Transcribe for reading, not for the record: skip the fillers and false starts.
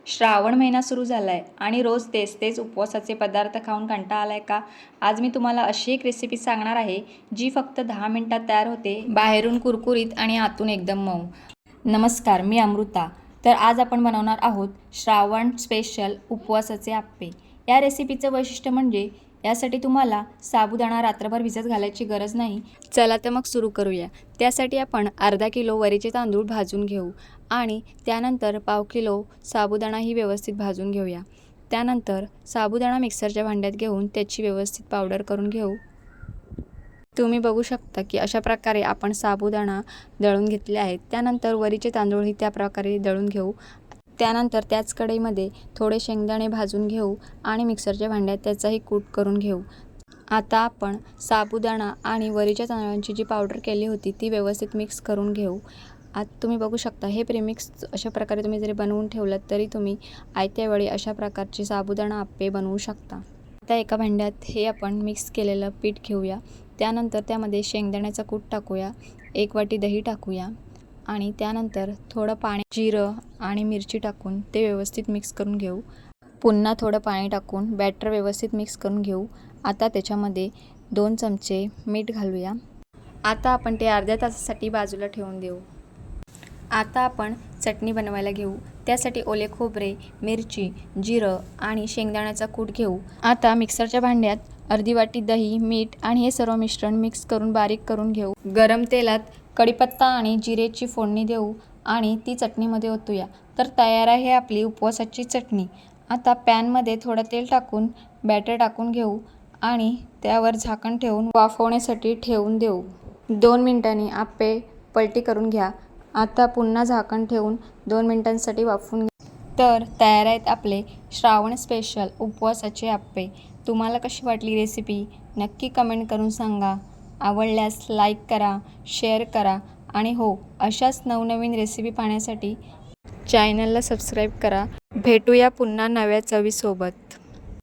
श्रावण महिना सुरू झाला आहे आणि रोज तेच तेच उपवासाचे पदार्थ खाऊन कंटाळा आला आहे का? आज मी तुम्हाला अशी एक रेसिपी सांगणार आहे जी फक्त 10 मिनिटात तयार होते, बाहेरून कुरकुरीत आणि आतून एकदम मऊ. नमस्कार, मी अमृता. तर आज आपण बनवणार आहोत श्रावण स्पेशल उपवासाचे आप्पे. या रेसिपीचं वैशिष्ट्य म्हणजे यासाठी तुम्हाला साबुदाणा रात्रभर भिजत घालायची गरज नाही. चला तर मग सुरू करूया. त्यासाठी आपण अर्धा किलो वरीचे तांदूळ भाजून घेऊ आणि त्यानंतर पाव किलो साबुदाणाही व्यवस्थित भाजून घेऊया. त्यानंतर साबुदाणा मिक्सरच्या भांड्यात घेऊन त्याची व्यवस्थित पावडर करून घेऊ. तुम्ही बघू शकता की अशा प्रकारे आपण साबुदाणा दळून घेतले आहेत. त्यानंतर वरीचे तांदूळही त्या प्रकारे दळून घेऊ. त्यानंतर त्याच कढईमध्ये थोडे शेंगदाणे भाजून घेऊ आणि मिक्सरच्या भांड्यात त्याचाही कूट करून घेऊ. आता आपण साबुदाणा आणि वरीच्या तांदळांची जी पावडर केली होती ती व्यवस्थित मिक्स करून घेऊ. आता तुम्ही बघू शकता हे प्रेमिक्स अशा प्रकारे तुम्ही जरी बनवून ठेवलं तरी तुम्ही आयत्या वेळी अशा प्रकारचे साबुदाणा आप्पे बनवू शकता. आता एका भांड्यात हे आपण मिक्स केलेलं पीठ घेऊया. त्यानंतर त्यामध्ये शेंगदाण्याचा कूट टाकूया, 1 वाटी दही टाकूया आणि त्यानंतर थोडं पाणी, जिरं आणि मिरची टाकून ते व्यवस्थित मिक्स करून घेऊ. पुन्हा थोडं पाणी टाकून बॅटर व्यवस्थित मिक्स करून घेऊ. आता त्याच्यामध्ये 2 चमचे मीठ घालूया. आता आपण ते अर्ध्या तासासाठी बाजूला ठेवून देऊ. आता आपण चटणी बनवायला घेऊ. त्यासाठी ओले खोबरे, मिरची, जिरं आणि शेंगदाण्याचा कूट घेऊ. आता मिक्सरच्या भांड्यात अर्धी वाटी दही, मीठ आणि हे सर्व मिश्रण मिक्स करून बारीक करून घेऊ. गरम तेलात कढीपत्ता आणि जिरेची फोडणी देऊ आणि ती चटणीमध्ये ओतूया. तर तयार आहे आपली उपवासाची चटणी. आता पॅनमध्ये थोडं तेल टाकून बॅटर टाकून घेऊ आणि त्यावर झाकण ठेवून वाफवण्यासाठी ठेवून देऊ. 2 मिनिटांनी आप्पे पलटी करून घ्या. आता पुन्हा झाकण ठेवून 2 मिनिटांसाठी वाफवून घ्या. तर तयार आहेत आपले श्रावण स्पेशल उपवासाचे आप्पे. तुम्हाला कशी वाटली रेसिपी नक्की कमेंट करून सांगा. आवडल्यास लाईक करा, शेअर करा आणि हो, अशाच नवनवीन रेसिपी पाहण्यासाठी चॅनलला सबस्क्राईब करा. भेटूया पुन्हा नव्या चवीसोबत.